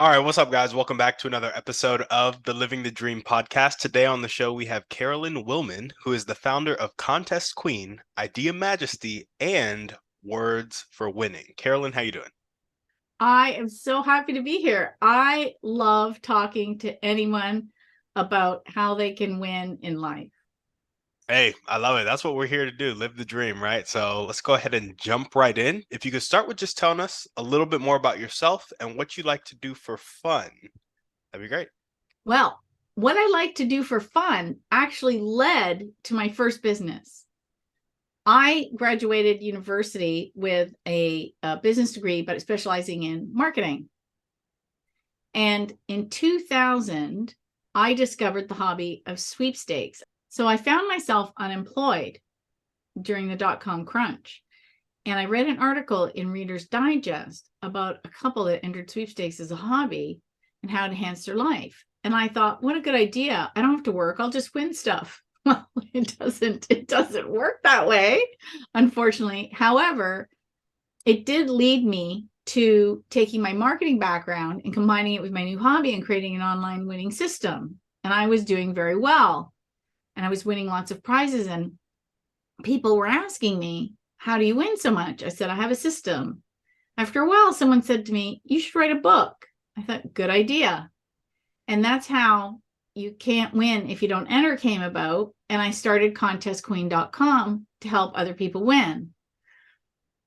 All right, what's up, guys? Welcome back to another episode of the Living the Dream podcast. Today on the show, we have Carolyn Wilman, who is the founder of Contest Queen, Idea Majesty, and Words for Winning. Carolyn, how you doing? I am so happy to be here. I love talking to anyone about how they can win in life. Hey, I love it. That's what we're here to do, live the dream, right? So let's go ahead and jump right in. If you could start with just telling us a little bit more about yourself and what you like to do for fun, that'd be great. Well, what I like to do for fun actually led to my first business. I graduated university with a business degree, but specializing in marketing. And in 2000, I discovered the hobby of sweepstakes. So I found myself unemployed during the dot-com crunch. And I read an article in Reader's Digest about a couple that entered sweepstakes as a hobby and how to enhance their life. And I thought, what a good idea. I don't have to work. I'll just win stuff. Well, it doesn't work that way, unfortunately. However, it did lead me to taking my marketing background and combining it with my new hobby and creating an online winning system. And I was doing very well. And I was winning lots of prizes. And people were asking me, how do you win so much? I said, I have a system. After a while, someone said to me, you should write a book. I thought, good idea. And that's how You Can't Win If You Don't Enter came about. And I started contestqueen.com to help other people win.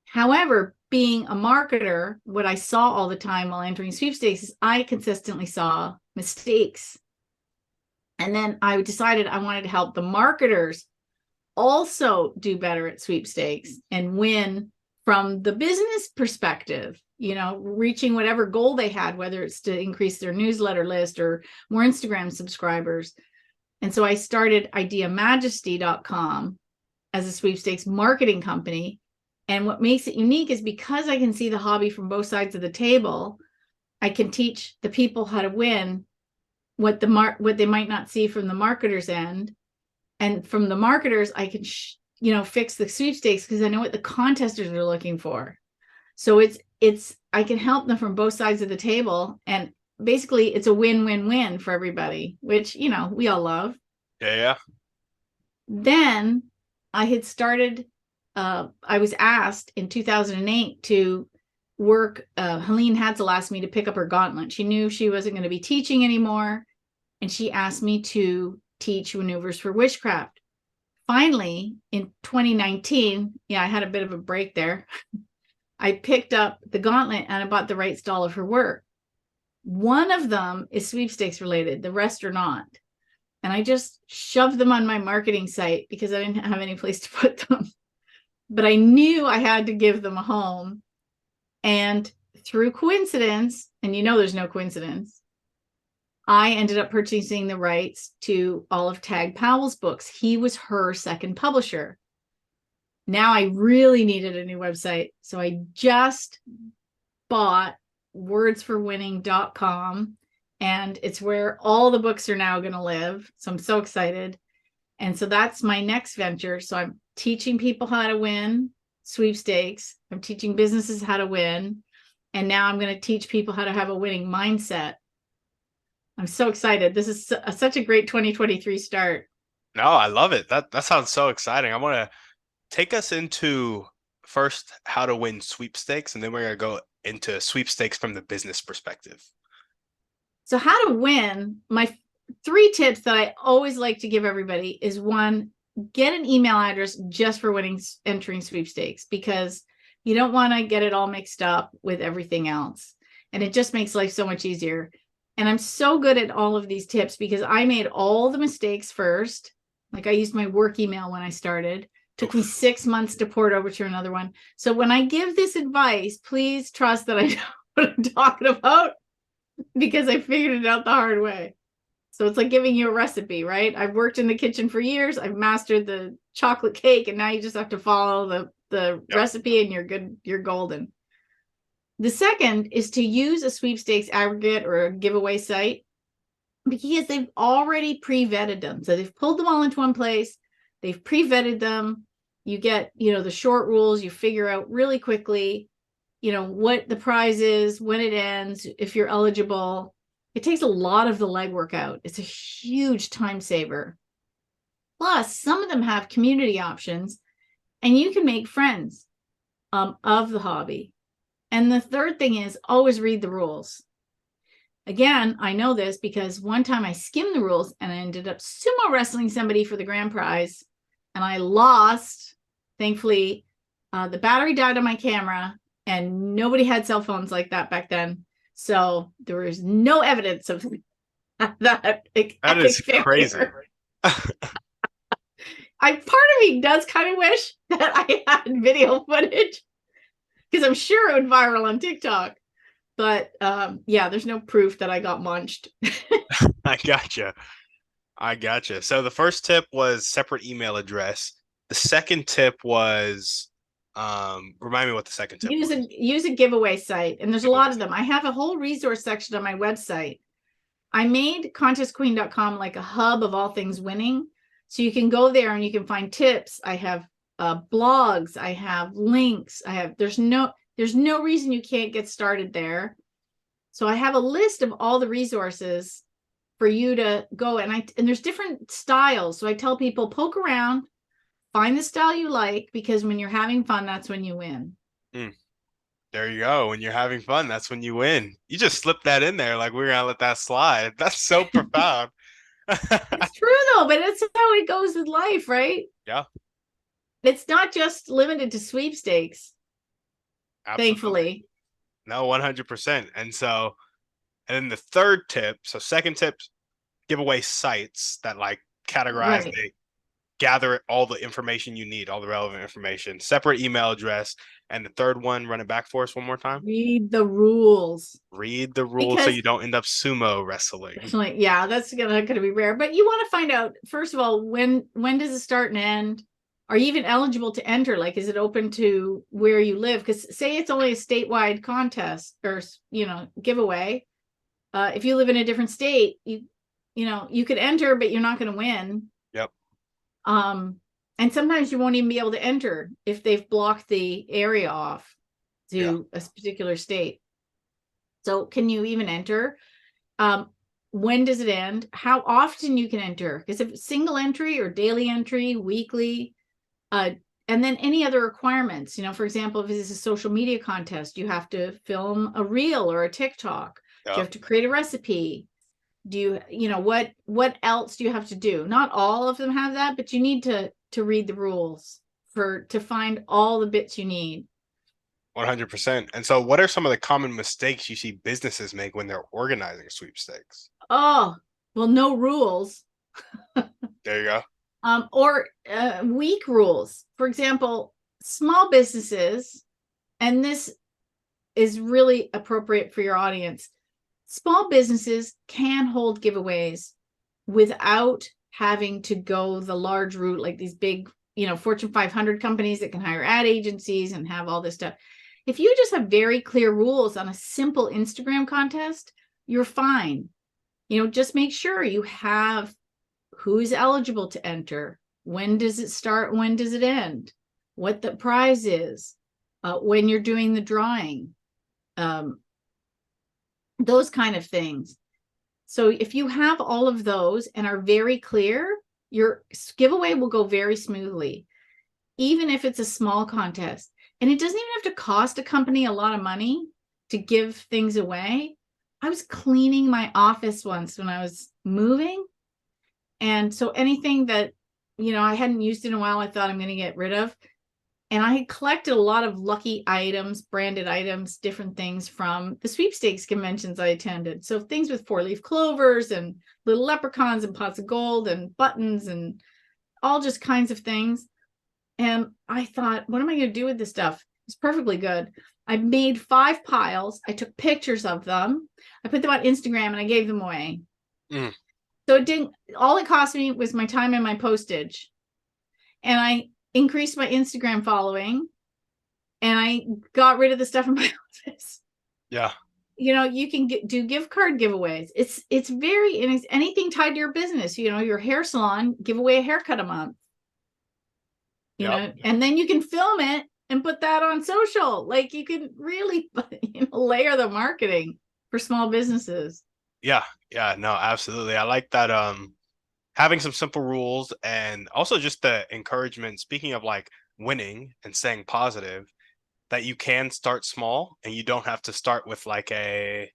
However, being a marketer, what I saw all the time while entering sweepstakes is I consistently saw mistakes. And then I decided I wanted to help the marketers also do better at sweepstakes and win from the business perspective, reaching whatever goal they had, whether it's to increase their newsletter list or more Instagram subscribers. And so I started ideamajesty.com as a sweepstakes marketing company. And what makes it unique is because I can see the hobby from both sides of the table, I can teach the people how to win what they might not see from the marketer's end. And from the marketers, I can, fix the sweepstakes because I know what the contesters are looking for. So I can help them from both sides of the table. And basically it's a win-win-win for everybody, which, we all love. Yeah. Then I had started, I was asked in 2008 to work. Helene Hadsell asked me to pick up her gauntlet. She knew she wasn't going to be teaching anymore. And she asked me to teach maneuvers for witchcraft. Finally, in 2019, I had a bit of a break there. I picked up the gauntlet and I bought the rights to all of her work. One of them is sweepstakes related, the rest are not. And I just shoved them on my marketing site because I didn't have any place to put them. But I knew I had to give them a home. And through coincidence, and there's no coincidence, I ended up purchasing the rights to all of Tag Powell's books. He was her second publisher. Now I really needed a new website. So I just bought wordsforwinning.com, and it's where all the books are now going to live. So I'm so excited. And so that's my next venture. So I'm teaching people how to win sweepstakes. I'm teaching businesses how to win. And now I'm going to teach people how to have a winning mindset. I'm so excited. This is such a great 2023 start. No, I love it. That sounds so exciting. I want to take us into first how to win sweepstakes, and then we're going to go into sweepstakes from the business perspective. So how to win, my 3 tips that I always like to give everybody is 1, get an email address just for entering sweepstakes, because you don't want to get it all mixed up with everything else. And it just makes life so much easier. And I'm so good at all of these tips because I made all the mistakes first. Like I used my work email when I started. Took me 6 months to port over to another one. So when I give this advice, please trust that I know what I'm talking about, because I figured it out the hard way. So it's like giving you a recipe, right? I've worked in the kitchen for years. I've mastered the chocolate cake, and now you just have to follow the recipe and you're good. You're golden. The second is to use a sweepstakes aggregate or a giveaway site because they've already pre-vetted them. So they've pulled them all into one place. They've pre-vetted them. You get, the short rules you figure out really quickly. what the prize is, when it ends, if you're eligible. It takes a lot of the legwork out. It's a huge time saver. Plus, some of them have community options, and you can make friends of the hobby. And the third thing is always read the rules. Again, I know this because one time I skimmed the rules and I ended up sumo wrestling somebody for the grand prize, and I lost. Thankfully, the battery died on my camera, and nobody had cell phones like that back then. So there was no evidence of that. That is crazy. Part of me does kind of wish that I had video footage, because I'm sure it would viral on TikTok. But yeah, there's no proof that I got munched. I gotcha. So the first tip was separate email address. The second tip was, remind me what the second tip was. Use a giveaway site. And there's a lot of them. I have a whole resource section on my website. I made contestqueen.com like a hub of all things winning. So you can go there and you can find tips. I have blogs. I have links. There's no reason you can't get started there. So I have a list of all the resources for you to go, and there's different styles. So I tell people, poke around, find the style you like, because when you're having fun, that's when you win. There you go. When you're having fun, that's when you win. You just slipped that in there like we're gonna let that slide. That's so profound. It's true though, but it's how it goes with life, right? Yeah. It's not just limited to sweepstakes. Absolutely. Thankfully. No, 100%. And then the third tip, so second tip, giveaway sites that like categorize, Right. they gather all the information you need, all the relevant information, separate email address. And the third one, run it back for us one more time. Read the rules. Read the rules so you don't end up sumo wrestling. Yeah, that's gonna be rare. But you want to find out, first of all, when does it start and end? Are you even eligible to enter? Like, is it open to where you live? Because say it's only a statewide contest or giveaway. If you live in a different state, you could enter, but you're not going to win. Yep. And sometimes you won't even be able to enter if they've blocked the area off to a particular state. So can you even enter? When does it end? How often you can enter? Because if it's single entry or daily entry, weekly, and then any other requirements, for example, if it's a social media contest, you have to film a reel or a TikTok. Yep. Do you have to create a recipe? Do what else do you have to do? Not all of them have that, but you need to read the rules to find all the bits you need. 100%. And so what are some of the common mistakes you see businesses make when they're organizing sweepstakes? Oh, well, no rules. There you go. Or weak rules. For example, small businesses, and this is really appropriate for your audience. Small businesses can hold giveaways without having to go the large route, like these big, Fortune 500 companies that can hire ad agencies and have all this stuff. If you just have very clear rules on a simple Instagram contest, you're fine. Just make sure you have who's eligible to enter, when does it start, when does it end, what the prize is, when you're doing the drawing, those kind of things. So if you have all of those and are very clear, your giveaway will go very smoothly, even if it's a small contest. And it doesn't even have to cost a company a lot of money to give things away. I was cleaning my office once when I was moving. And so anything that, I hadn't used in a while, I thought I'm going to get rid of. And I had collected a lot of lucky items, branded items, different things from the sweepstakes conventions I attended. So things with 4-leaf clovers and little leprechauns and pots of gold and buttons and all just kinds of things. And I thought, what am I going to do with this stuff? It's perfectly good. I made 5 piles. I took pictures of them. I put them on Instagram and I gave them away. So all it cost me was my time and my postage. And I increased my Instagram following and I got rid of the stuff in my office. Yeah. You can do gift card giveaways. It's very, anything tied to your business, your hair salon, give away a haircut a month, and then you can film it and put that on social. Like you can really layer the marketing for small businesses. Yeah, yeah, no, absolutely. I like that having some simple rules and also just the encouragement, speaking of like winning and staying positive, that you can start small and you don't have to start with like a,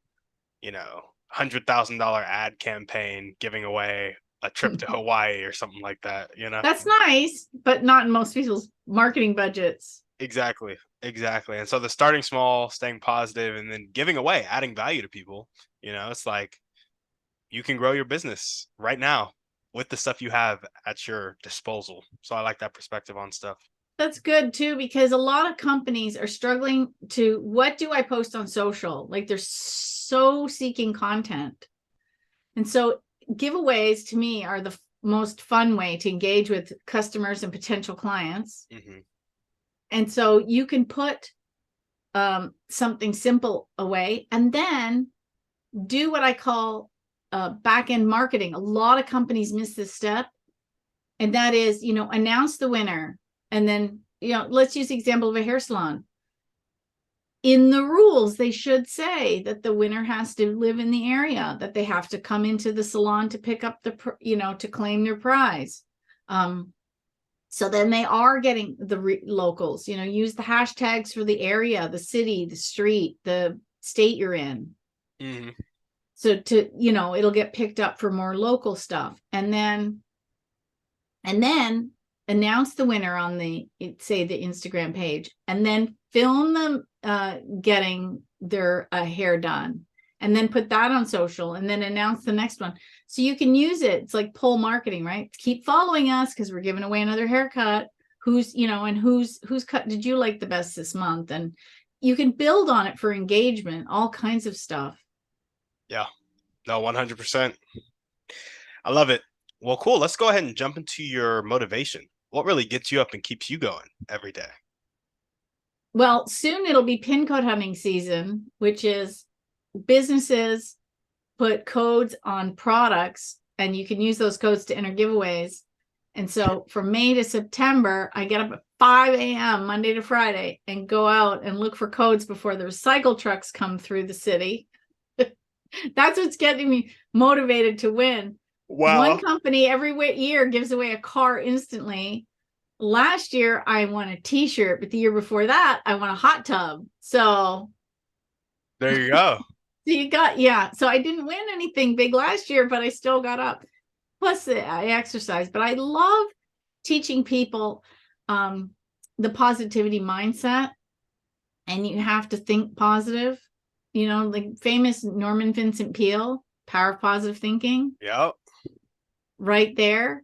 $100,000 ad campaign giving away a trip to Hawaii or something like that. That's nice, but not in most people's marketing budgets. Exactly. Exactly. And so the starting small, staying positive, and then giving away, adding value to people, it's like you can grow your business right now with the stuff you have at your disposal. So I like that perspective on stuff. That's good too, because a lot of companies are struggling to, what do I post on social? Like they're so seeking content. And so giveaways to me are the most fun way to engage with customers and potential clients. Hmm. And so you can put something simple away and then do what I call back end marketing. A lot of companies miss this step. And that is, announce the winner. And then, let's use the example of a hair salon. In the rules, they should say that the winner has to live in the area, that they have to come into the salon to pick up to claim their prize. So then they are getting the locals, use the hashtags for the area, the city, the street, the state you're in. Hmm. So it'll get picked up for more local stuff. And then announce the winner on the Instagram page, and then film them getting their hair done, and then put that on social, and then announce the next one. So you can use it. It's like pull marketing, right? Keep following us because we're giving away another haircut. Who's cut did you like the best this month? And you can build on it for engagement, all kinds of stuff. Yeah, no, 100%. I love it. Well, cool. Let's go ahead and jump into your motivation. What really gets you up and keeps you going every day? Well, soon it'll be pin code hunting season, which is businesses put codes on products and you can use those codes to enter giveaways. And so from May to September, I get up at 5 a.m. Monday to Friday and go out and look for codes before the recycle trucks come through the city. That's what's getting me motivated to win. Wow. One company every year gives away a car instantly. Last year, I won a t-shirt, but the year before that, I won a hot tub. So There you go. so I didn't win anything big last year, but I still got up. Plus I exercise, but I love teaching people the positivity mindset, and you have to think positive, like famous Norman Vincent Peale, Power of Positive Thinking. Yep. Right there.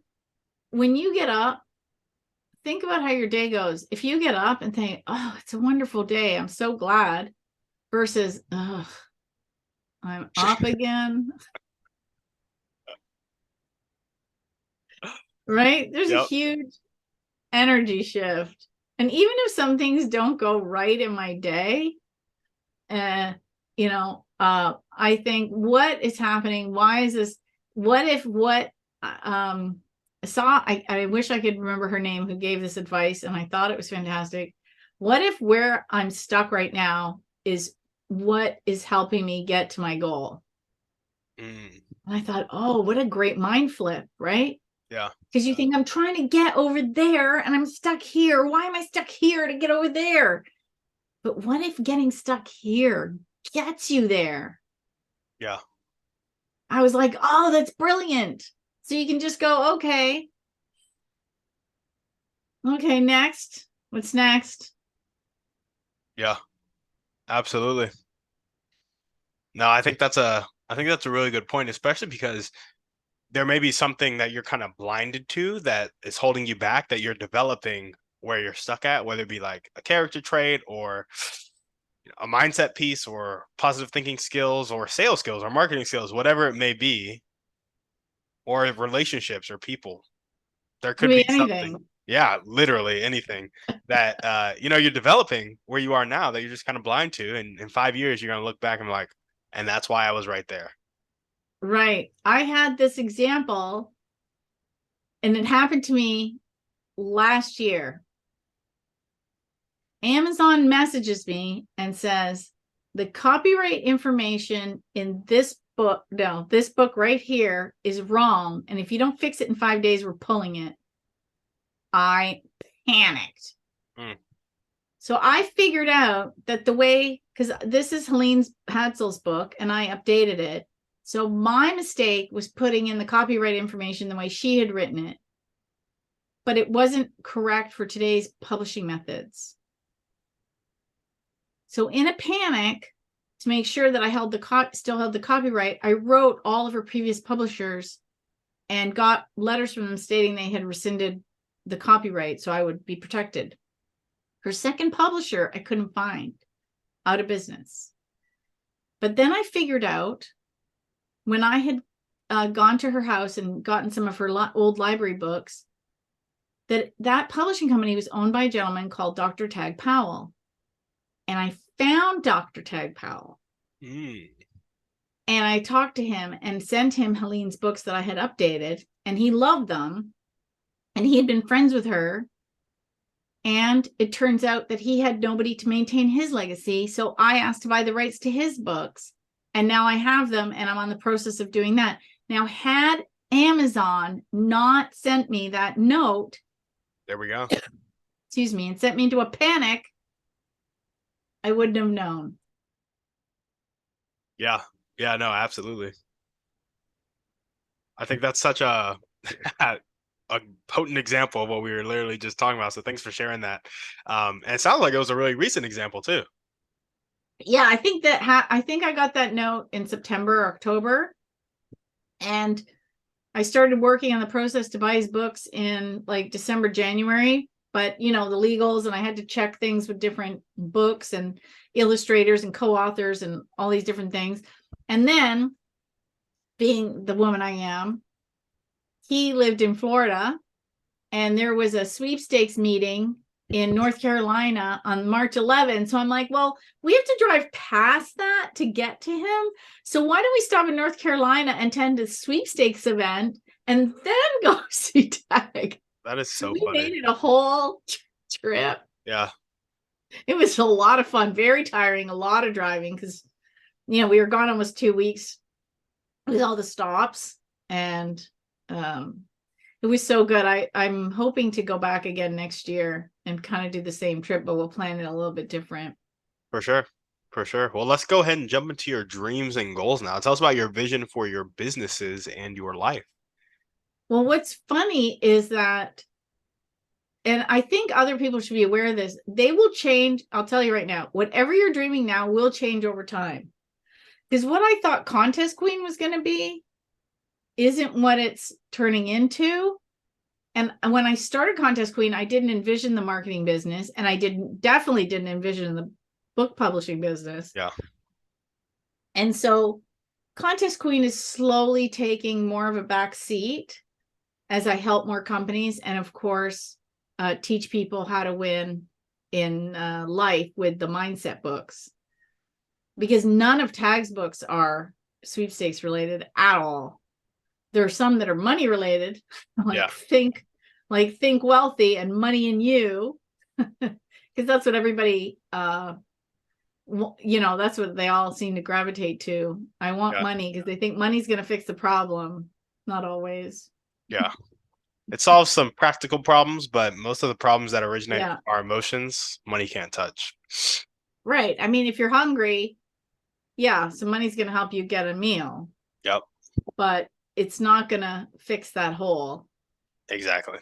When you get up, think about how your day goes. If you get up and think, oh, it's a wonderful day, I'm so glad, versus, ugh, I'm up again. Right? There's a Yep. huge energy shift. And even if some things don't go right in my day, I think, what is happening? Why is this? What if I wish I could remember her name who gave this advice, and I thought it was fantastic. What if where I'm stuck right now is what is helping me get to my goal? Mm, And I thought, oh, what a great mind flip, right? yeah. Because you think, I'm trying to get over there and I'm stuck here. Why am I stuck here to get over there? But what if getting stuck here gets you there? Yeah. I was like, oh, that's brilliant. So you can just go, okay, next. What's next? Yeah. Absolutely. No, I think that's a really good point, especially because there may be something that you're kind of blinded to that is holding you back that you're developing where you're stuck at, whether it be like a character trait or a mindset piece or positive thinking skills or sales skills or marketing skills, whatever it may be, or relationships or people. There Could could be be something. anything. Yeah, literally anything that you're developing where you are now that you're just kind of blind to. And in 5 years, you're gonna look back and be like, and that's why I was right there. Right. I had this example, and it happened to me last year. Amazon messages me and says, the copyright information in this book, no, this book right here is wrong. And if you don't fix it in 5 days, we're pulling it. I panicked. So I figured out that the way, because this is Helene Hadsell's book and I updated it. So my mistake was putting in the copyright information the way she had written it, but it wasn't correct for today's publishing methods. So in a panic, to make sure that I still held the copyright, I wrote all of her previous publishers and got letters from them stating they had rescinded the copyright so I would be protected. Her second publisher I couldn't find, out of business. But then I figured out, when I had gone to her house and gotten some of her old library books, that publishing company was owned by a gentleman called Dr. Tag Powell. And I found Dr. Tag Powell. And I talked to him and sent him Helene's books that I had updated, and he loved them. And he had been friends with her. And it turns out that he had nobody to maintain his legacy. So I asked to buy the rights to his books. And now I have them, and I'm on the process of doing that. Now, had Amazon not sent me that note, there we go. Excuse me, and sent me into a panic, I wouldn't have known. Yeah. Yeah, no, absolutely. I think that's such a potent example of what we were literally just talking about. So thanks for sharing that. And it sounds like it was a really recent example too. Yeah, I think I think I got that note in September or October. And I started working on the process to buy his books in like December, January. But, the legals, and I had to check things with different books and illustrators and co-authors and all these different things. And then, being the woman I am, he lived in Florida, and there was a sweepstakes meeting in North Carolina on March 11th. So I'm like, well, we have to drive past that to get to him. So why don't we stop in North Carolina and attend a sweepstakes event and then go see Tag? That is so we funny. made it a whole trip. Yeah. It was a lot of fun, very tiring, a lot of driving, because, we were gone almost 2 weeks with all the stops, and it was so good. I'm hoping to go back again next year and kind of do the same trip, but we'll plan it a little bit different. For sure. For sure. Well, let's go ahead and jump into your dreams and goals now. Tell us about your vision for your businesses and your life. Well, what's funny is that, and I think other people should be aware of this, they will change. I'll tell you right now, whatever you're dreaming now will change over time. Because what I thought Contest Queen was going to be isn't what it's turning into. And when I started Contest Queen, I didn't envision the marketing business, and I definitely didn't envision the book publishing business. Yeah. And so Contest Queen is slowly taking more of a back seat as I help more companies, and of course, teach people how to win in life with the mindset books. Because none of Tag's books are sweepstakes related at all. There are some that are money related, think wealthy and money in you, because that's what everybody, that's what they all seem to gravitate to. I want money, because they think money's going to fix the problem. Not always. Yeah. It solves some practical problems, but most of the problems that originate our emotions, money can't touch. Right. I mean, if you're hungry, so money's going to help you get a meal. Yep. But it's not going to fix that hole. Exactly.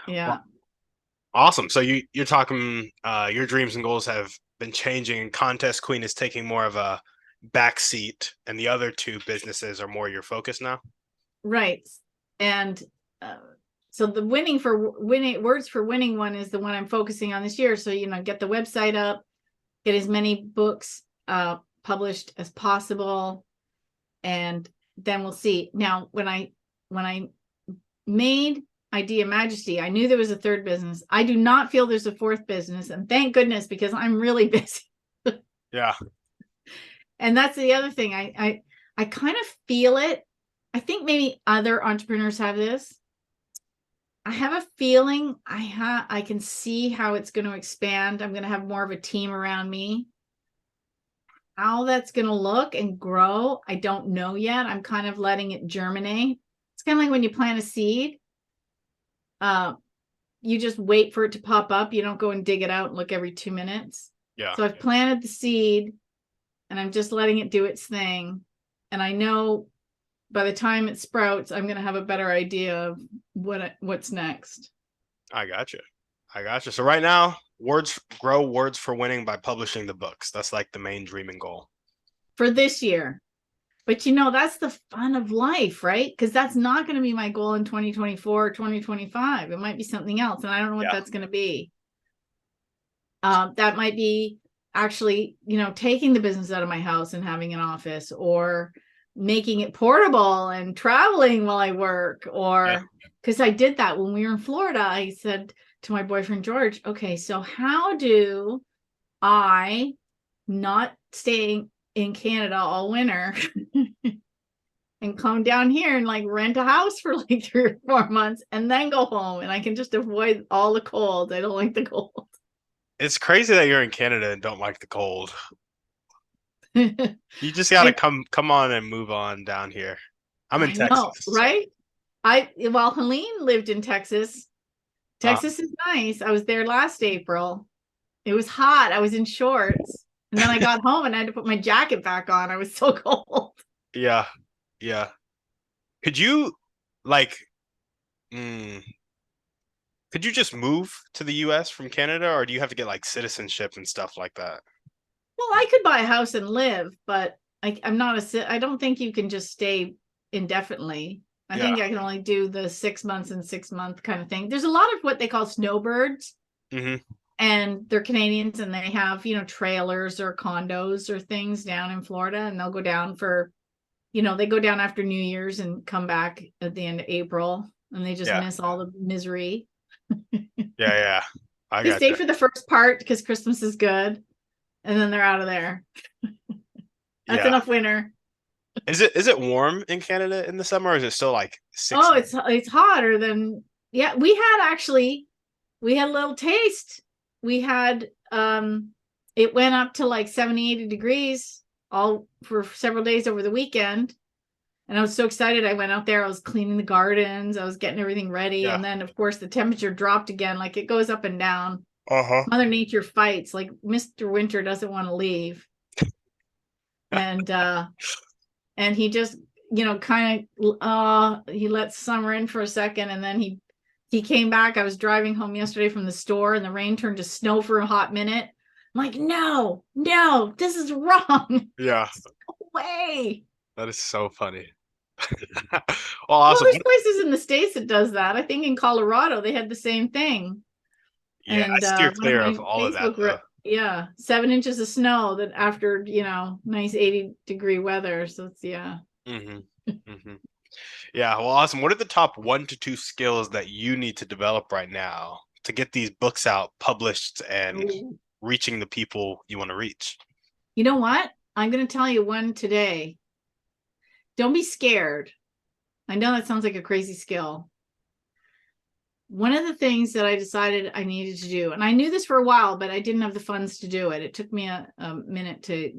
Yeah. Well, awesome. So you're talking, your dreams and goals have been changing, and Contest Queen is taking more of a back seat, and the other two businesses are more your focus now. Right. And so the words for winning one is the one I'm focusing on this year. So, get the website up, get as many books published as possible, and then we'll see. Now, when I made Idea Majesty, I knew there was a third business. I do not feel there's a fourth business, and thank goodness, because I'm really busy. Yeah. And that's the other thing. I kind of feel it. I think maybe other entrepreneurs have this. I have a feeling I can see how it's going to expand. I'm going to have more of a team around me. How that's going to look and grow, I don't know yet. I'm kind of letting it germinate. It's kind of like when you plant a seed. You just wait for it to pop up. You don't go and dig it out and look every 2 minutes. Yeah. So I've planted the seed and I'm just letting it do its thing. And I know by the time it sprouts, I'm going to have a better idea of what's next. I gotcha. So right now, grow words for winning by publishing the books. That's like the main dream and goal for this year. But that's the fun of life, right? Because that's not going to be my goal in 2024 or 2025. It might be something else. And I don't know what that's going to be. That might be actually, taking the business out of my house and having an office, or making it portable and traveling while I work, or because I did that when we were in Florida. I said to my boyfriend, George, okay, so how do I not stay in Canada all winter and come down here and like rent a house for like 3 or 4 months and then go home, and I can just avoid all the cold. I don't like the cold. It's crazy that you're in Canada and don't like the cold. You just gotta come on and move on down here. I'm in Texas, right? So. Helene lived in Texas. Texas is nice. I was there last April. It was hot. I was in shorts. And then I got home and I had to put my jacket back on. I was so cold. Yeah. Could you could you just move to the US from Canada, or do you have to get like citizenship and stuff like that? Well, I could buy a house and live, but I don't think you can just stay indefinitely. I think I can only do the 6 months and 6 month kind of thing. There's a lot of what they call snowbirds. Mm-hmm. And they're Canadians, and they have, trailers or condos or things down in Florida, and they'll go down for, they go down after New Year's and come back at the end of April, and they just miss all the misery. Yeah. They stay for the first part because Christmas is good, and then they're out of there. That's enough winter. Is it warm in Canada in the summer, or is it still like 6? Oh, it's hotter than we had a little taste. We had it went up to like 70, 80 degrees all for several days over the weekend. And I was so excited. I went out there, I was cleaning the gardens, I was getting everything ready. And then of course the temperature dropped again. Like it goes up and down. Mother Nature fights. Like Mr. Winter doesn't want to leave. And he just, kind of he lets summer in for a second, and then he came back. I was driving home yesterday from the store, and the rain turned to snow for a hot minute. I'm like, no, this is wrong. Yeah. No way. That is so funny. Well, awesome. Well, there's places in the States that does that. I think in Colorado they had the same thing. Yeah, and, I steer clear of all of that. Yeah, 7 inches of snow that after, nice 80-degree weather. So it's, Yeah, well, awesome. What are the top 1 to 2 skills that you need to develop right now to get these books out, published, and reaching the people you want to reach? You know what? I'm going to tell you one today. Don't be scared. I know that sounds like a crazy skill. One of the things that I decided I needed to do, and I knew this for a while, but I didn't have the funds to do it. It took me a minute to,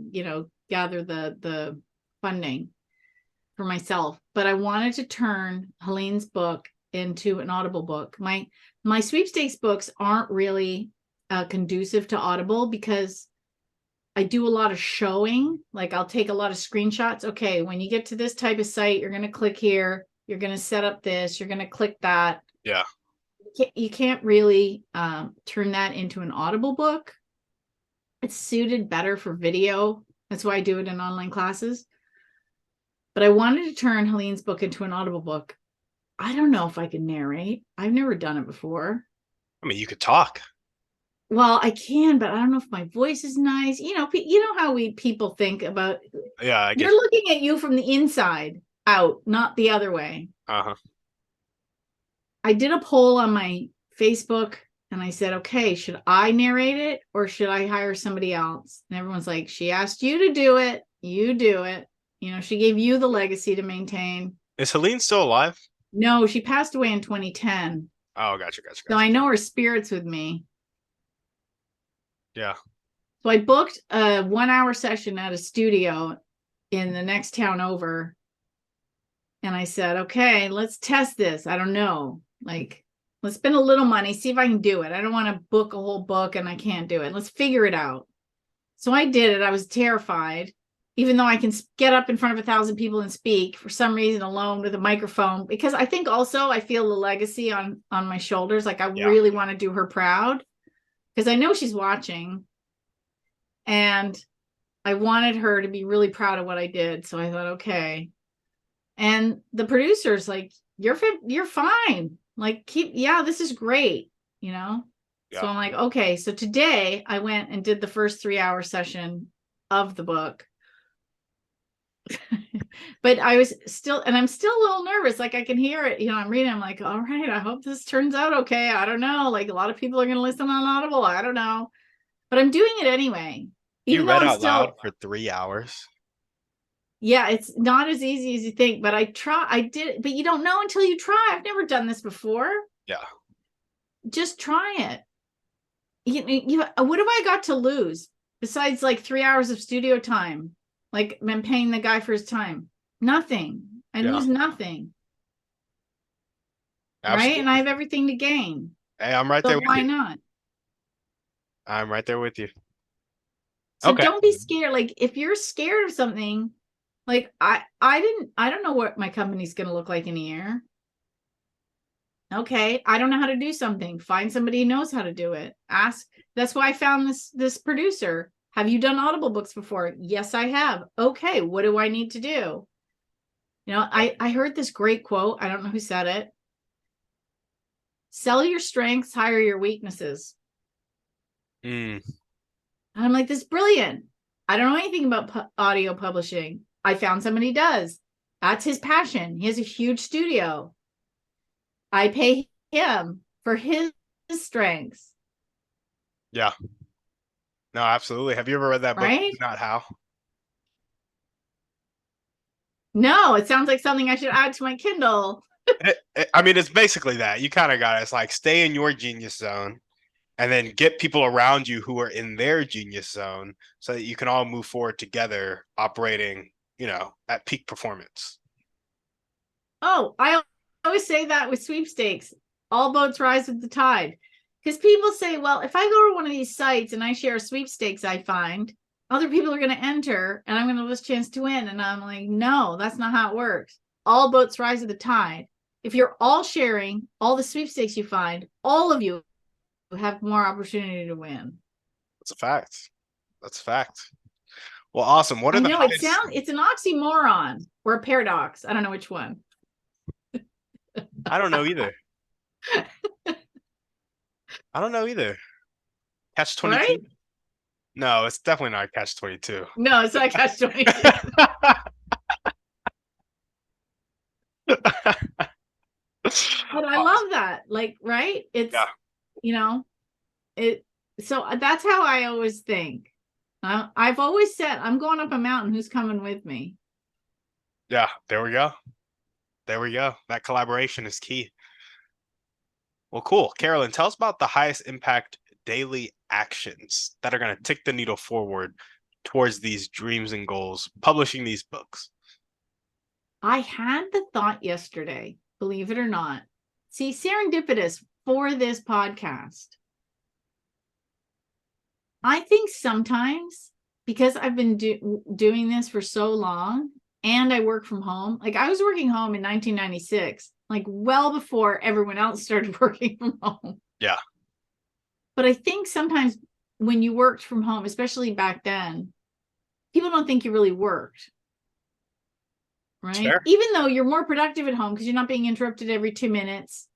gather the funding for myself, but I wanted to turn Helene's book into an Audible book. My sweepstakes books aren't really conducive to Audible because I do a lot of showing. Like I'll take a lot of screenshots. Okay, when you get to this type of site, you're going to click here. You're going to set up this. You're going to click that. Yeah. You can't really turn that into an Audible book. It's suited better for video. That's why I do it in online classes. But I wanted to turn Helene's book into an Audible book. I don't know if I can narrate. I've never done it before. I mean, you could talk. Well, I can, but I don't know if my voice is nice. You know how people think about. Yeah, I guess. They're looking at you from the inside out, not the other way. I did a poll on my Facebook, and I said, okay, should I narrate it or should I hire somebody else? And everyone's like, she asked you to do it. You do it. She gave you the legacy to maintain. Is Helene still alive? No, she passed away in 2010. Oh, gotcha, gotcha, So I gotcha. know her spirit's with me. Yeah. So I booked a 1 hour session at a studio in the next town over. And I said, okay, let's test this. I don't know. Like, let's spend a little money, see if I can do it. I don't want to book a whole book and I can't do it. Let's figure it out. So I did it. I was terrified, even though I can get up in front of 1,000 people and speak for some reason alone with a microphone, because I think also I feel the legacy on my shoulders. Like I Yeah. really want to do her proud because I know she's watching, and I wanted her to be really proud of what I did. So I thought, okay. And the producer's like, you're fine. Like, this is great, you know? So Yeah. I'm like, okay. So today I went and did the first 3 hour session of the book. But I was still, and I'm still a little nervous. Like I can hear it, I'm reading. I'm like, all right, I hope this turns out okay. I don't know. Like a lot of people are going to listen on Audible. I don't know, but I'm doing it anyway, You even though read I'm out loud still, for 3 hours. yeah, it's not as easy as you think, but I did, but you don't know until you try. I've never done this before. Yeah. Just try it. What have I got to lose besides like 3 hours of studio time? Like I'm paying the guy for his time. Nothing. I Yeah. lose nothing. Right. And I Absolutely. have everything to gain. Hey, I'm right So there with why you. not? I'm right there with you. So Okay. don't be scared. Like if you're scared of something, like I don't know what my company's going to look like in a year. Okay. I don't know how to do something. Find somebody who knows how to do it. Ask. That's why I found this producer. Have you done Audible books before? Yes, I have. Okay. What do I need to do? I heard this great quote. I don't know who said it. Sell your strengths, hire your weaknesses. Mm, And I'm like, this is brilliant. I don't know anything about audio publishing. I found somebody who does. That's his passion. He has a huge studio. I pay him for his strengths, yeah. No, absolutely. Have you ever read that book, right? Who Not How? No, it sounds like something I should add to my Kindle. I mean, it's basically that. You kind of got it. It's like stay in your genius zone and then get people around you who are in their genius zone so that you can all move forward together operating, at peak performance. Oh, I always say that with sweepstakes. All boats rise with the tide. Because people say, well, if I go to one of these sites and I share sweepstakes, I find other people are going to enter and I'm going to have this chance to win. And I'm like, no, that's not how it works. All boats rise with the tide. If you're all sharing all the sweepstakes you find, all of you have more opportunity to win. That's a fact. That's a fact. Well, awesome. What are I the know highest? it's an oxymoron or a paradox. I don't know which one. I don't know either. I don't know either. Catch Right? 22? No, it's definitely not catch 22. No, it's not catch 22. But I love that. Like, right? It's, Yeah, you know, it. So that's how I always think. I've always said, I'm going up a mountain. Who's coming with me? yeah, there we go. There we go. That collaboration is key. Well, cool. Carolyn, tell us about the highest impact daily actions that are going to tick the needle forward towards these dreams and goals, publishing these books. I had the thought yesterday, believe it or not. See, serendipitous for this podcast. I think sometimes because I've been doing this for so long and I work from home, like I was working home in 1996, like well before everyone else started working from home. Yeah. But I think sometimes when you worked from home, especially back then, people don't think you really worked, right? Sure. Even though you're more productive at home because you're not being interrupted every 2 minutes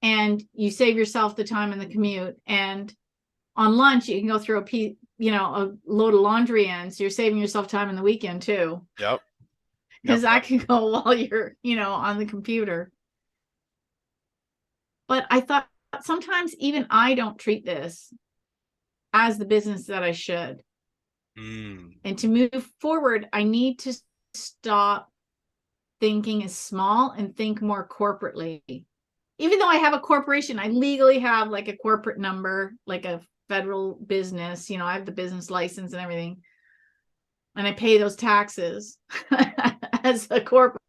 and you save yourself the time in the commute. And on lunch, you can go through a load of laundry in. So you're saving yourself time in the weekend too. Yep. Because Yep. that can go while you're, on the computer. But I thought sometimes even I don't treat this as the business that I should. Mm, And to move forward, I need to stop thinking as small and think more corporately. even though I have a corporation, I legally have like a corporate number, like a federal business, I have the business license and everything. And I pay those taxes as a corporation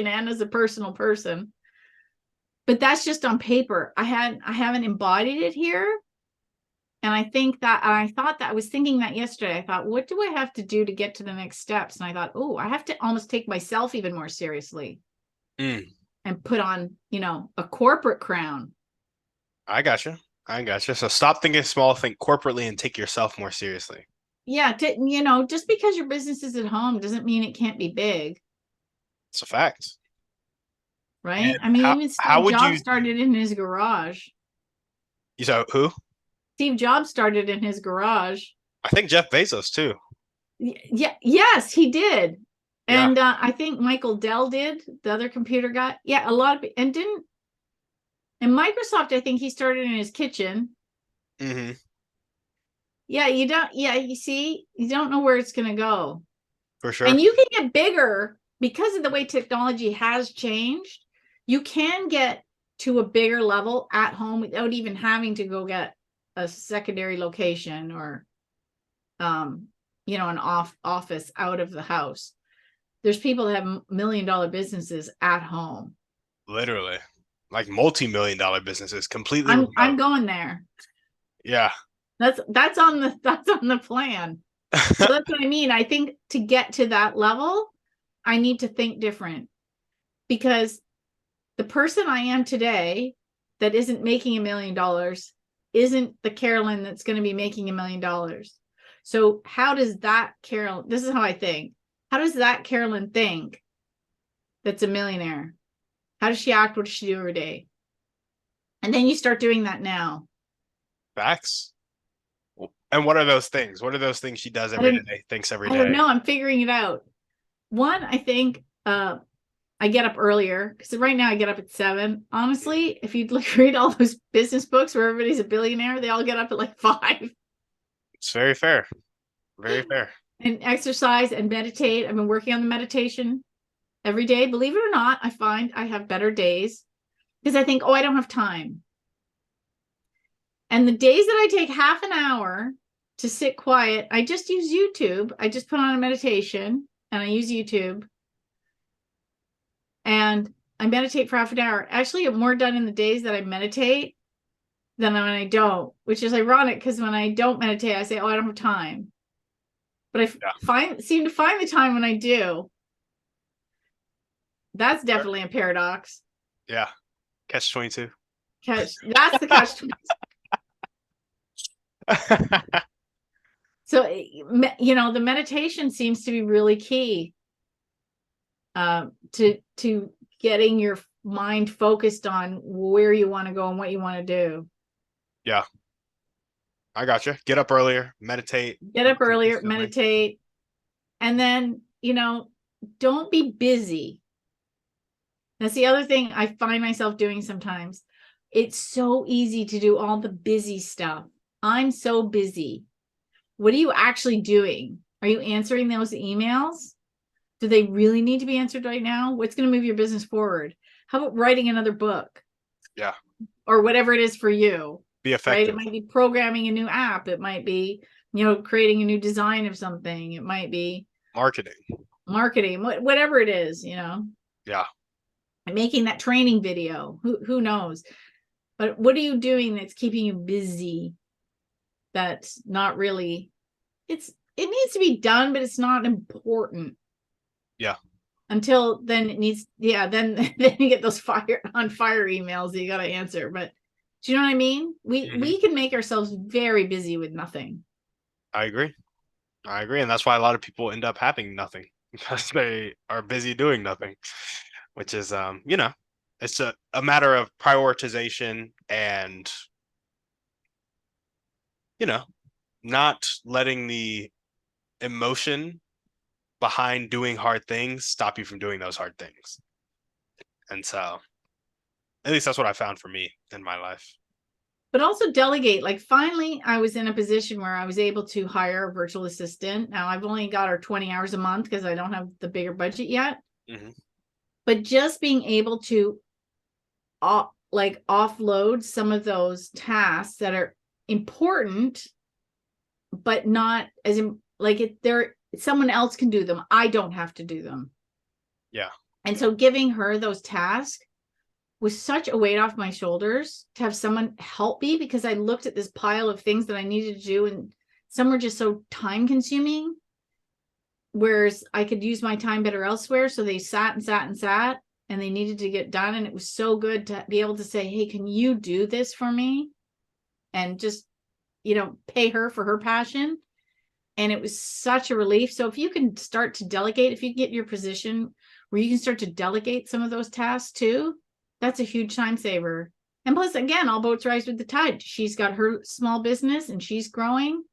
and as a personal person. But that's just on paper. I haven't embodied it here. And I was thinking that yesterday. I thought, what do I have to do to get to the next steps? And I thought, oh, I have to almost take myself even more seriously and put on, a corporate crown. I gotcha. So stop thinking small, think corporately, and take yourself more seriously. Yeah. Just because your business is at home doesn't mean it can't be big. It's a fact. Right. And I mean, even how Steve would you Jobs started in his garage. you said who? Steve Jobs started in his garage. I think Jeff Bezos too. Yeah. Yes, he did. Yeah. And I think Michael Dell did, the other computer guy. Yeah, a lot of, and Microsoft, I think he started in his kitchen. Mm-hmm. Yeah, you see, you don't know where it's going to go. For sure. And you can get bigger because of the way technology has changed. You can get to a bigger level at home without even having to go get a secondary location or, an office out of the house. There's people that have $1 million businesses at home. Literally, like multi-million-dollar businesses, completely I'm remote. going there. Yeah. That's on the plan. So that's what I mean. I think to get to that level, I need to think different, because the person I am today that isn't making $1 million isn't the Carolyn that's going to be making $1 million. So how does that Carolyn, this is how I think, how does that Carolyn think that's a millionaire? How does she act? What does she do every day? And then you start doing that now. Facts. And what are those things? What are those things she does every day, thinks every day? I don't know. I'm figuring it out. One, I think I get up earlier, because right now I get up at 7. Honestly, if you read all those business books where everybody's a billionaire, they all get up at like 5. It's very fair. Very fair. And exercise and meditate. I've been working on the meditation every day. Believe it or not, I find I have better days because I think, oh, I don't have time. And the days that I take half an hour to sit quiet, I just use YouTube. I just put on a meditation and I use YouTube. And I meditate for half an hour. Actually, I'm more done in the days that I meditate than when I don't, which is ironic because when I don't meditate, I say, oh, I don't have time. But I seem to find the time when I do. That's definitely a paradox. Yeah. Catch 22. That's the catch 22. So, the meditation seems to be really key to getting your mind focused on where you want to go and what you want to do. Yeah. I gotcha. Get up earlier, meditate. Meditate. And then, don't be busy. That's the other thing I find myself doing sometimes. It's so easy to do all the busy stuff. I'm so busy. What are you actually doing? Are you answering those emails? Do they really need to be answered right now? What's going to move your business forward? How about writing another book? Yeah. Or whatever it is for you. Be effective. Right? It might be programming a new app. It might be, creating a new design of something. It might be marketing, whatever it is, Yeah. And making that training video. Who knows? But what are you doing that's keeping you busy? That's not really, it needs to be done, but it's not important. Yeah. Until then then you get those fire emails that you got to answer. But do you know what I mean? We can make ourselves very busy with nothing. I agree. And that's why a lot of people end up having nothing, because they are busy doing nothing, which is, it's a matter of prioritization and, not letting the emotion behind doing hard things stop you from doing those hard things. And so, at least that's what I found for me in my life. But also delegate. Like, finally, I was in a position where I was able to hire a virtual assistant. Now I've only got her 20 hours a month because I don't have the bigger budget yet. Mm-hmm. But just being able to like offload some of those tasks that are important, but not as in, like they're someone else can do them. I don't have to do them. Yeah. And so giving her those tasks was such a weight off my shoulders to have someone help me, because I looked at this pile of things that I needed to do, and some were just so time consuming, whereas I could use my time better elsewhere. So they sat and sat and sat, and they needed to get done. And it was so good to be able to say, hey, can you do this for me? And just, pay her for her passion. And it was such a relief. So if you can start to delegate, if you get your position where you can start to delegate some of those tasks too, that's a huge time saver. And plus, again, all boats rise with the tide. She's got her small business and she's growing.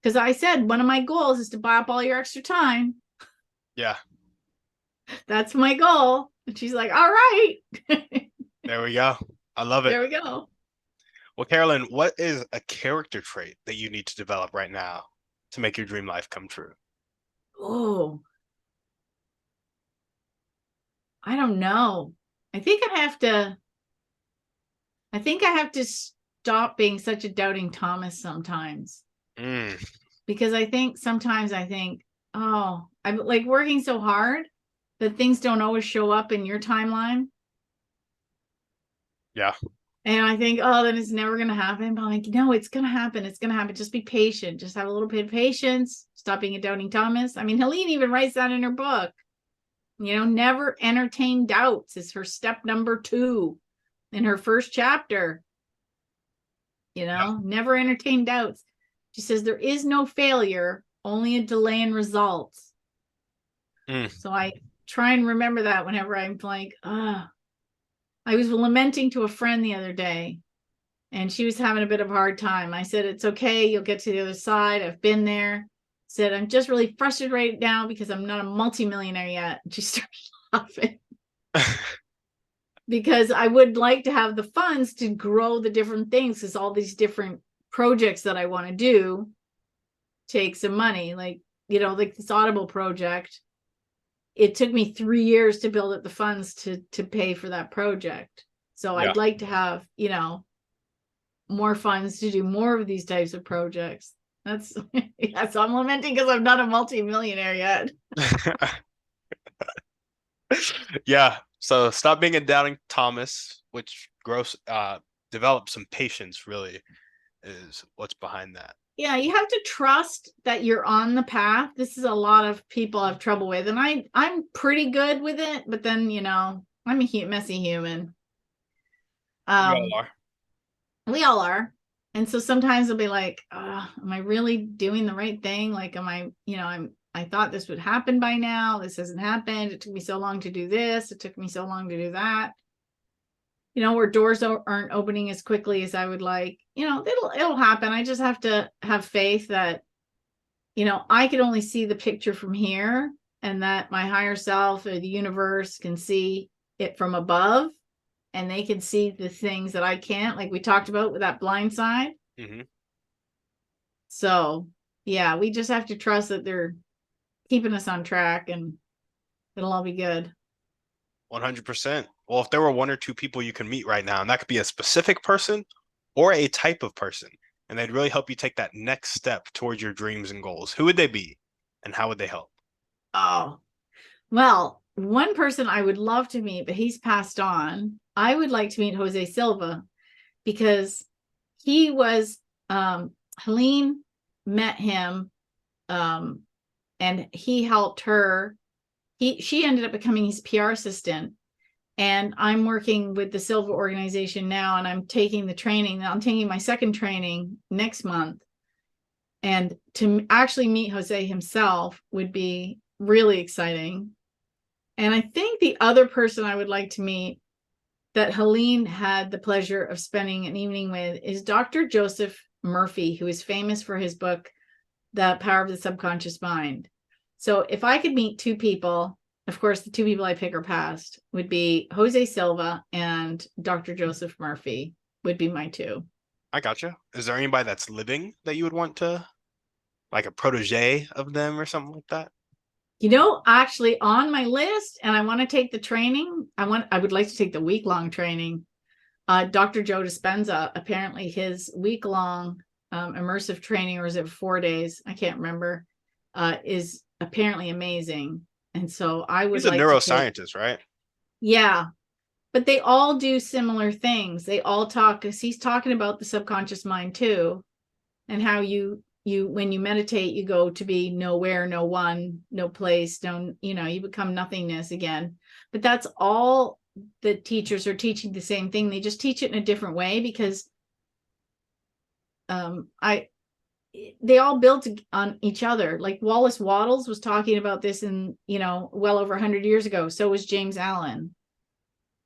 Because I said, one of my goals is to buy up all your extra time. Yeah. That's my goal. And she's like, all right. There we go. I love it. There we go. Well, Carolyn, what is a character trait that you need to develop right now to make your dream life come true? Oh, I don't know. I think I have to stop being such a doubting Thomas sometimes. Because I think sometimes oh, I'm like working so hard that things don't always show up in your timeline. Yeah. And I think, oh, then it's never going to happen. But I'm like, no, it's going to happen. It's going to happen. Just be patient. Just have a little bit of patience. Stop being a doubting Thomas. I mean, Helene even writes that in her book. Never entertain doubts is her step number 2 in her first chapter. Never entertain doubts. She says there is no failure, only a delay in results. So I try and remember that whenever I'm like, I was lamenting to a friend the other day, and she was having a bit of a hard time. I said, it's okay. You'll get to the other side. I've been there. Said, I'm just really frustrated right now because I'm not a multimillionaire yet. And she started laughing. Because I would like to have the funds to grow the different things, because all these different projects that I want to do take some money. Like this Audible project, it took me 3 years to build up the funds to pay for that project. So I'd like to have, more funds to do more of these types of projects. That's so I'm lamenting because I'm not a multimillionaire yet. Yeah. So stop being a doubting Thomas, which develop some patience, really is what's behind that. Yeah, you have to trust that you're on the path. This is a lot of people have trouble with, and I'm pretty good with it, but then I'm a messy human. We all are. We all are. And so sometimes I'll be like, am I really doing the right thing? Like, I thought this would happen by now. This hasn't happened. It took me so long to do this. It took me so long to do that. Where doors aren't opening as quickly as I would like. It'll happen. I just have to have faith that, I can only see the picture from here, and that my higher self or the universe can see it from above, and they can see the things that I can't, like we talked about with that blind side. So yeah, we just have to trust that they're keeping us on track, and it'll all be good. 100%. Well, if there were 1 or 2 people you can meet right now, and that could be a specific person or a type of person, and they'd really help you take that next step towards your dreams and goals, who would they be and how would they help? Oh, well, one person I would love to meet, but he's passed on. I would like to meet Jose Silva, because he was, Helene met him, and he helped her. She ended up becoming his PR assistant. And I'm working with the Silva organization now, and I'm taking the training. I'm taking my second training next month. And to actually meet Jose himself would be really exciting. And I think the other person I would like to meet that Helene had the pleasure of spending an evening with is Dr. Joseph Murphy, who is famous for his book, The Power of the Subconscious Mind. So if I could meet 2 people, of course, the 2 people I pick are past, would be Jose Silva and Dr. Joseph Murphy would be my 2. I gotcha. Is there anybody that's living that you would want to, like a protege of them or something like that? Actually on my list, and I want to take the training. I would like to take the week-long training. Dr. Joe Dispenza, apparently his week-long immersive training, or is it 4 days? I can't remember, is apparently amazing. And so I would He's a like to take, neuroscientist, right? yeah, but they all do similar things. They all talk, because he's talking about the subconscious mind too, and how you when you meditate, you go to be nowhere, no one, no place, you become nothingness again. But that's all the teachers are teaching, the same thing. They just teach it in a different way, because they all built on each other. Like Wallace Wattles was talking about this in, well over 100 years ago. So was James Allen,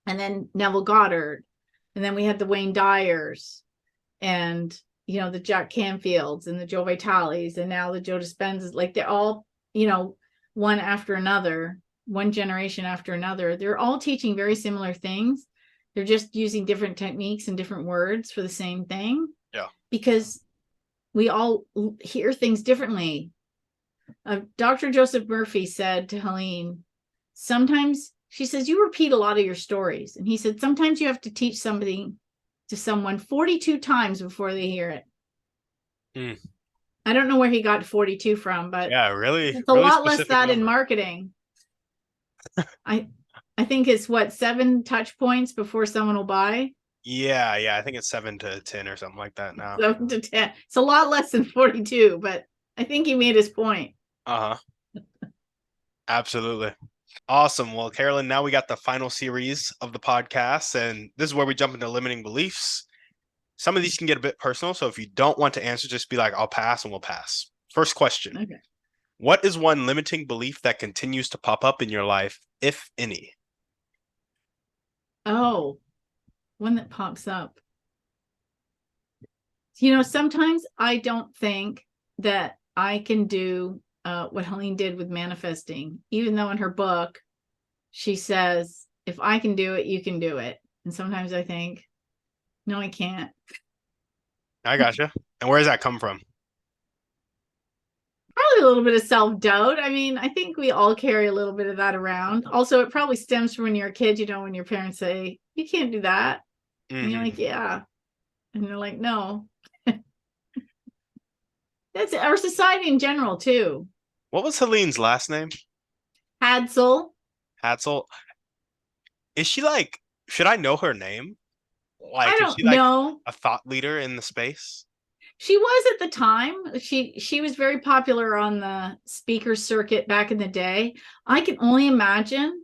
and then Neville Goddard, and then we had the Wayne Dyers, and the Jack Canfields and the Joe Vitalis, and now the Joe Dispenzas. Like they're all, one after another, one generation after another. They're all teaching very similar things. They're just using different techniques and different words for the same thing. Yeah. Because we all hear things differently. Dr. Joseph Murphy said to Helene, sometimes, she says, you repeat a lot of your stories. And he said, sometimes you have to teach something to someone 42 times before they hear it. I don't know where he got 42 from, but yeah, really, it's a really lot less that number. in marketing. I think it's 7 touch points before someone will buy. Yeah, I think it's 7 to 10 or something like that now. 7 to 10. It's a lot less than 42, but I think he made his point. Absolutely. Awesome. Well, Carolyn, now we got the final series of the podcast, and this is where we jump into limiting beliefs. Some of these can get a bit personal, so if you don't want to answer, just be like, I'll pass, and we'll pass. First question. Okay. What is one limiting belief that continues to pop up in your life, if any? Oh, one that pops up. Sometimes I don't think that I can do what Helene did with manifesting, even though in her book, she says, if I can do it, you can do it. And sometimes I think, no, I can't. I gotcha. And where does that come from? Probably a little bit of self-doubt. I mean, I think we all carry a little bit of that around. Also, it probably stems from when you're a kid, when your parents say, you can't do that. And you're like, yeah. And they're like, no. That's our society in general, too. What was Helene's last name? Hadsell. Hadsell. Is she like, should I know her name? Like, I is don't she like know. a thought leader in the space? She was at the time. She was very popular on the speaker circuit back in the day. I can only imagine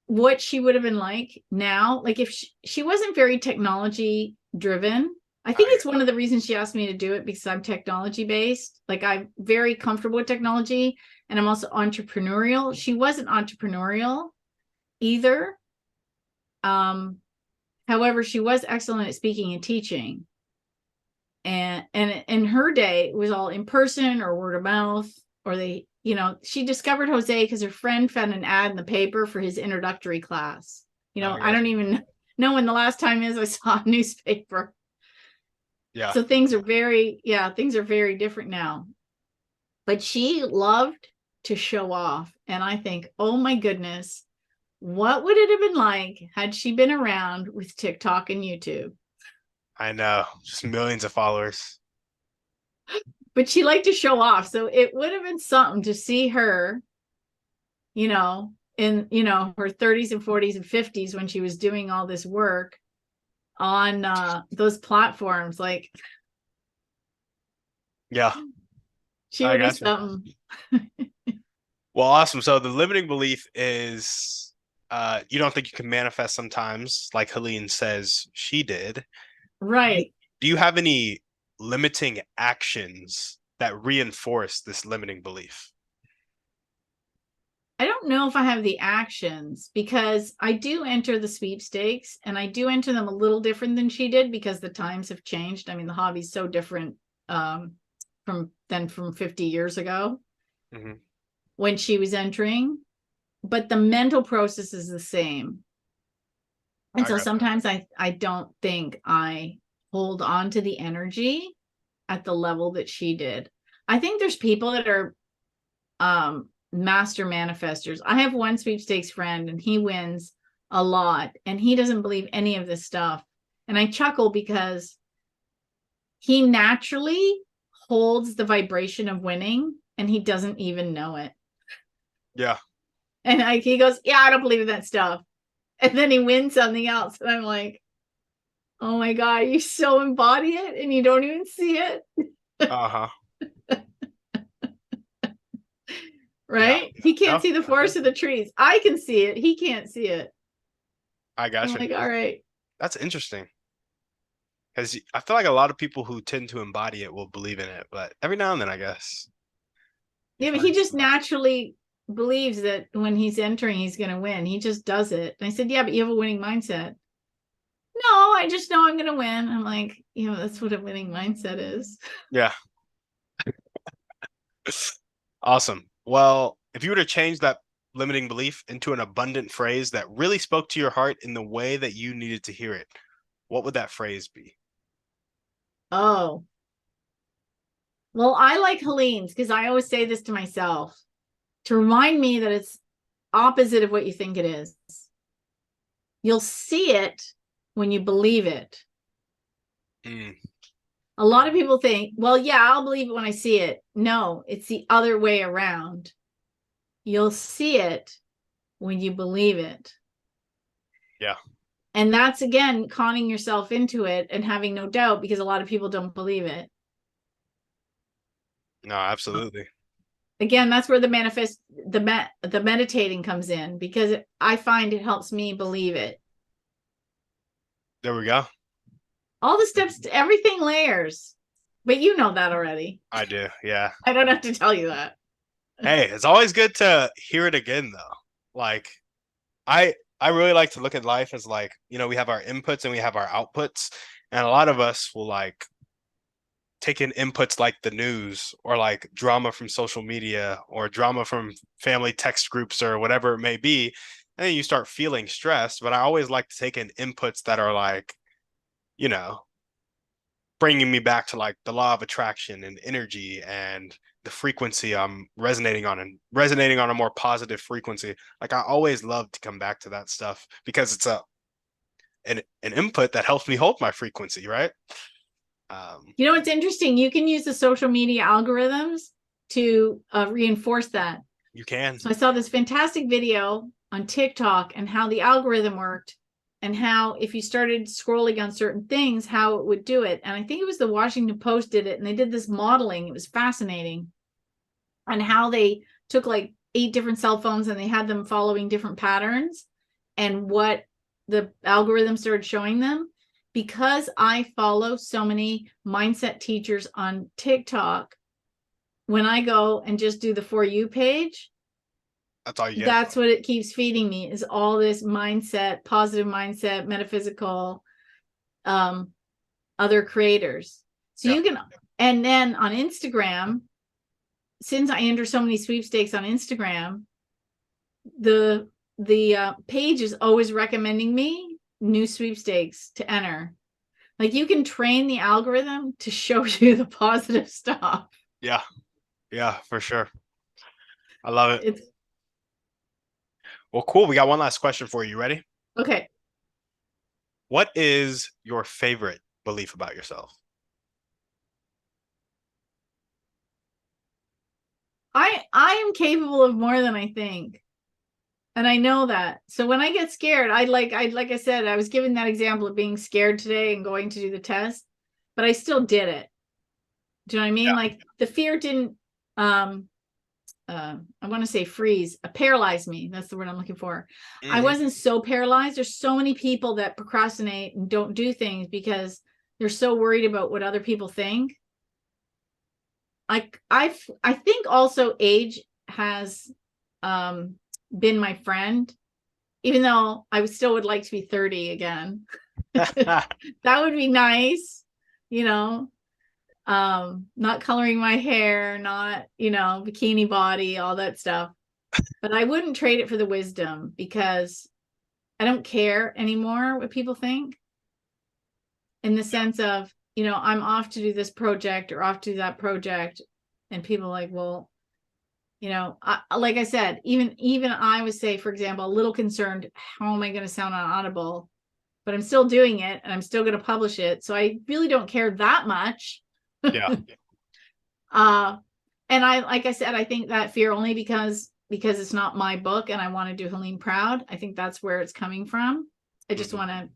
what she would have been like now. Like if she wasn't very technology driven. I think it's one of the reasons she asked me to do it, because I'm technology based. Like I'm very comfortable with technology, and I'm also entrepreneurial. She wasn't entrepreneurial either. However, she was excellent at speaking and teaching. And in her day, it was all in person or word of mouth, or she discovered Jose because her friend found an ad in the paper for his introductory class. I don't even know when the last time is I saw a newspaper. Yeah. So things are very different now. But she loved to show off. And I think, oh my goodness, what would it have been like had she been around with TikTok and YouTube? I know, just millions of followers. But she liked to show off. So it would have been something to see her, in, her 30s and 40s and 50s when she was doing all this work on those platforms. Like, yeah, she would be something. Well, awesome. So the limiting belief is you don't think you can manifest sometimes, like Helene says she did. Right. Do you have any limiting actions that reinforce this limiting belief? I don't know if I have the actions, because I do enter the sweepstakes, and I do enter them a little different than she did, because the times have changed. I mean, the hobby's so different from 50 years ago when she was entering, but the mental process is the same. And so sometimes I don't think I hold on to the energy at the level that she did. I think there's people that are master manifestors. I have one sweepstakes friend and he wins a lot and he doesn't believe any of this stuff. And I chuckle because he naturally holds the vibration of winning and he doesn't even know it. Yeah. And he goes, yeah, I don't believe in that stuff. And then he wins something else. And I'm like, oh my God, you so embody it and you don't even see it. Uh-huh. Right? Yeah. He can't No, see the forest of the trees. I can see it. He can't see it. I I'm gotcha. like, all right. That's interesting. Because I feel like a lot of people who tend to embody it will believe in it, but every now and then, I guess. You Yeah, but he find just somebody. naturally believes that when he's entering, he's going to win. He just does it. And I said, yeah, but you have a winning mindset. No, I just know I'm going to win. I'm like, that's what a winning mindset is. Yeah. Awesome. Well, if you were to change that limiting belief into an abundant phrase that really spoke to your heart in the way that you needed to hear it, what would that phrase be? Oh, well, I like Helene's because I always say this to myself to remind me that it's opposite of what you think it is. You'll see it when you believe it. Mm, A lot of people think, well, yeah, I'll believe it when I see it. No, it's the other way around. You'll see it when you believe it. yeah. And that's again conning yourself into it and having no doubt because a lot of people don't believe it. No, absolutely. Again, that's where the meditating comes in because I find it helps me believe it. There we go. All the steps, everything layers. But you know that already. I do. Yeah. I don't have to tell you that. Hey, it's always good to hear it again though. Like I really like to look at life as like, we have our inputs and we have our outputs. And a lot of us will like take in inputs like the news or like drama from social media or drama from family text groups or whatever it may be. And then you start feeling stressed. But I always like to take in inputs that are like, you know, bringing me back to like the law of attraction and energy and the frequency I'm resonating on and resonating on a more positive frequency. Like I always love to come back to that stuff because it's an input that helps me hold my frequency, right? You know what's interesting? You can use the social media algorithms to reinforce that. You can. So I saw this fantastic video on TikTok and how the algorithm worked and how if you started scrolling on certain things, how it would do it. And I think it was the Washington Post did it and they did this modeling. It was fascinating on how they took like 8 different cell phones and they had them following different patterns and what the algorithm started showing them. Because I follow so many mindset teachers on TikTok, when I go and just do the For You page, That's all you get. that's what it keeps feeding me is all this mindset, positive mindset, metaphysical, other creators. So Yeah. you can, and then on Instagram, since I enter so many sweepstakes on Instagram, the page is always recommending me new sweepstakes to enter. Like you can train the algorithm to show you the positive stuff. Yeah. Yeah, for sure. I love it. It's Well, cool. We got one last question for you. Ready? okay. What is your favorite belief about yourself? I am capable of more than I think. And I know that. So when I get scared, I like I said, I was giving that example of being scared today and going to do the test, but I still did it. Do you know what I mean? Yeah. Like the fear didn't I want to say freeze, paralyze me. That's the word I'm looking for. I Hmm. wasn't so paralyzed. There's so many people that procrastinate and don't do things because they're so worried about what other people think. I think also age has been my friend, even though I still would like to be 30 again. That would be nice, you know. Not coloring my hair, not, bikini body, all that stuff. But I wouldn't trade it for the wisdom because I don't care anymore what people think in the sense of, I'm off to do this project or off to do that project. And people are like, well, Like I said, even I would say, for example, a little concerned, how am I going to sound on Audible? But I'm still doing it and I'm still going to publish it. So I really don't care that much. Yeah. And like I said, I think that fear only because it's not my book and I want to do Helene proud. I think that's where it's coming from. I just want to,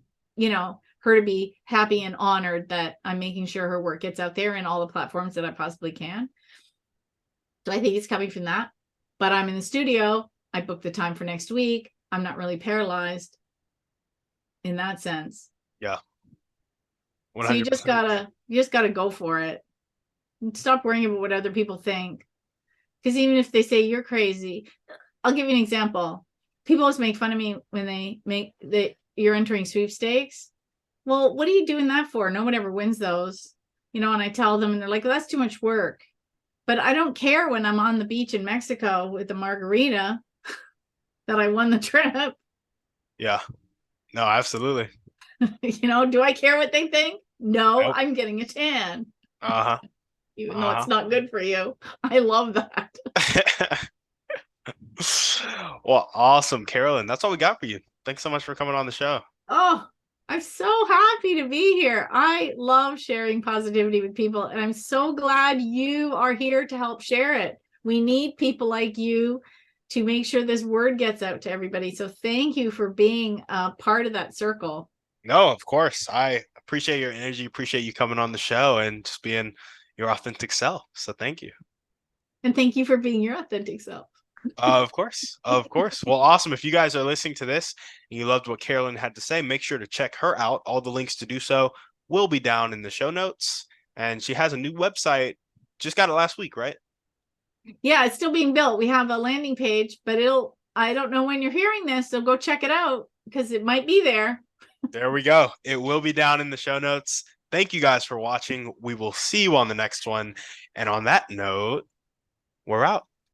her to be happy and honored that I'm making sure her work gets out there in all the platforms that I possibly can. So I think it's coming from that. But I'm in the studio. I booked the time for next week. I'm not really paralyzed in that sense. Yeah. 100%. So you just gotta go for it. Stop worrying about what other people think. Because even if they say you're crazy, I'll give you an example. People always make fun of me when you're entering sweepstakes. Well, what are you doing that for? No one ever wins those, and I tell them, and they're like, well, that's too much work. But I don't care when I'm on the beach in Mexico with the margarita that I won the trip. Yeah. No, absolutely. Do I care what they think? No, Nope. I'm getting a tan. Uh-huh. Even though it's not good for you. I love that. Well, awesome, Carolyn. That's all we got for you. Thanks so much for coming on the show. Oh, I'm so happy to be here. I love sharing positivity with people, and I'm so glad you are here to help share it. We need people like you to make sure this word gets out to everybody. So thank you for being a part of that circle. No, of course. I appreciate your energy, appreciate you coming on the show and just being your authentic self. So thank you. And thank you for being your authentic self. Of course. Of course. Well, awesome. If you guys are listening to this and you loved what Carolyn had to say, make sure to check her out. All the links to do so will be down in the show notes. And she has a new website. Just got it last week, right? Yeah, it's still being built. We have a landing page, but I don't know when you're hearing this, so go check it out because it might be there. There we go. It will be down in the show notes. Thank you guys for watching. We will see you on the next one. And on that note, we're out.